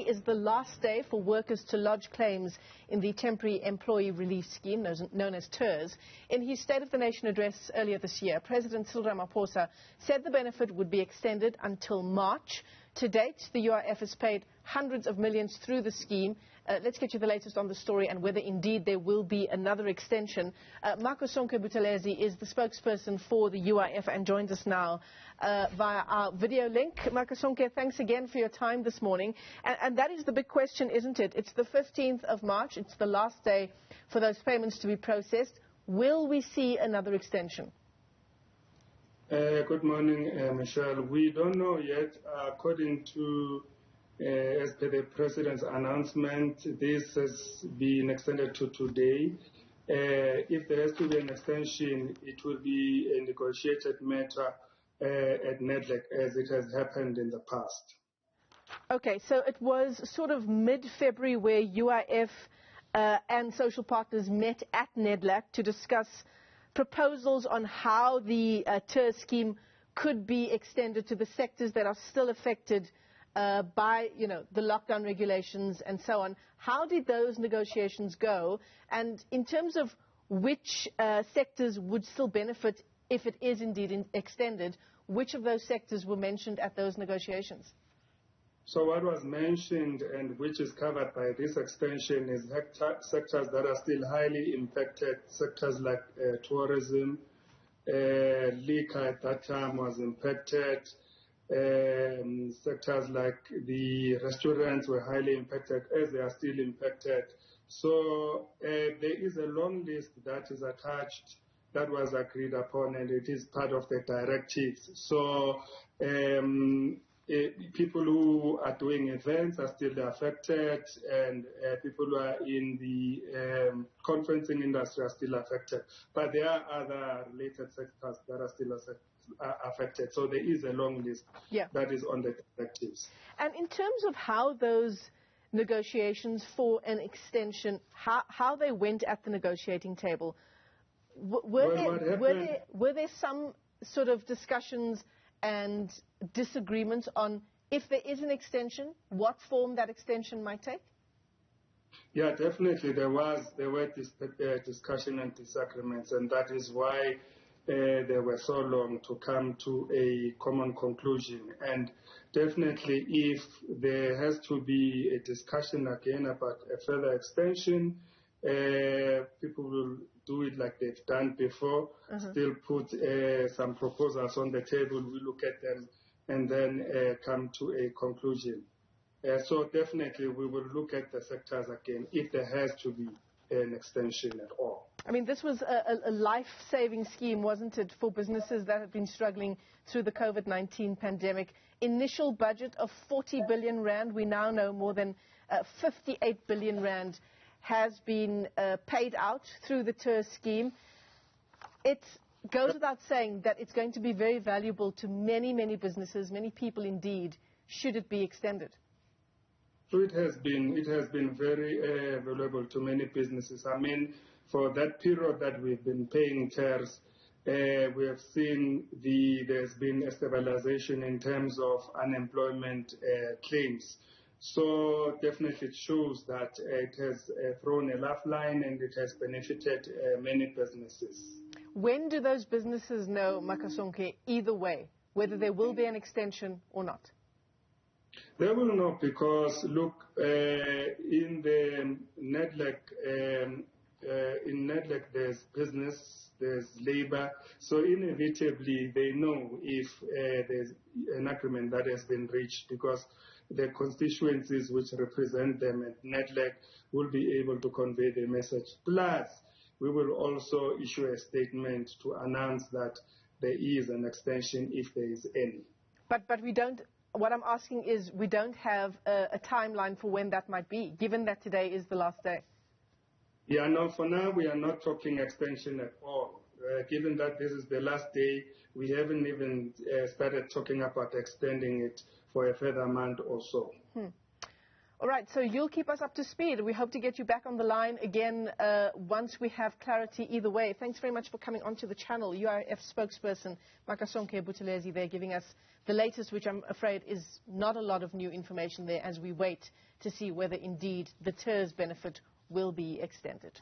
today is the last day for workers to lodge claims in the Temporary Employee Relief Scheme, known as TERS. In his State of the Nation address earlier this year, President Cyril Ramaphosa said the benefit would be extended until March. To date, the UIF has paid hundreds of millions through the scheme. Let's get you the latest on the story and whether indeed there will be another extension. Makhosonke Buthelezi is the spokesperson for the UIF and joins us now via our video link. Makhosonke, thanks again for your time this morning. And that is the big question, isn't it? It's the 15th of March. It's the last day for those payments to be processed. Will we see another extension? Good morning, Michelle. We don't know yet. According to, as per the President's announcement, this has been extended to today. If there has to be an extension, it will be a negotiated matter at NEDLAC, as it has happened in the past. Okay, so it was sort of mid-February where UIF and social partners met at NEDLAC to discuss proposals on how the TERS scheme could be extended to the sectors that are still affected by, the lockdown regulations and so on. How did those negotiations go? And in terms of which sectors would still benefit if it is indeed extended, which of those sectors were mentioned at those negotiations? So what was mentioned and which is covered by this extension is sectors that are still highly impacted, sectors like tourism, liquor at that time was impacted, sectors like the restaurants were highly impacted, as they are still impacted. So there is a long list that is attached that was agreed upon, and it is part of the directives. So people who are doing events are still affected, and people who are in the conferencing industry are still affected. But there are other related sectors that are still affected. So there is a long list that is on the directives. And in terms of how those negotiations for an extension, how they went at the negotiating table, were there some sort of discussions and disagreements on if there is an extension, what form that extension might take? Yeah, definitely there were discussion and disagreements, and that is why they were so long to come to a common conclusion. And definitely if there has to be a discussion again about a further extension, people will do it like they've done before, still put some proposals on the table, we look at them, and then come to a conclusion. So definitely we will look at the sectors again if there has to be an extension at all. I mean, this was a life-saving scheme, wasn't it, for businesses that have been struggling through the COVID-19 pandemic. Initial budget of 40 billion rand. We now know more than 58 billion rand has been paid out through the TERS scheme. It goes without saying that it's going to be very valuable to many, many businesses, many people indeed, should it be extended. So it has been very valuable to many businesses. I mean, for that period that we've been paying TERS, we have seen there's been a stabilization in terms of unemployment claims. So definitely it shows that it has thrown a lifeline and it has benefited many businesses. When do those businesses know, Makhosonke, either way, whether there will be an extension or not? They will know because, look, in the NEDLAC, there's business, there's labor, so inevitably they know if there's an agreement that has been reached, because the constituencies which represent them at NEDLAC will be able to convey the message. Plus, we will also issue a statement to announce that there is an extension if there is any. But we don't. What I'm asking is, we don't have a timeline for when that might be, given that today is the last day. Yeah, no, for now we are not talking extension at all. Given that this is the last day, we haven't even started talking about extending it for a further month or so. All right, so you'll keep us up to speed. We hope to get you back on the line again once we have clarity either way. Thanks very much for coming onto the channel. UIF Spokesperson Makhosonke Buthelezi there giving us the latest, which I'm afraid is not a lot of new information there as we wait to see whether indeed the TERS benefit will be extended.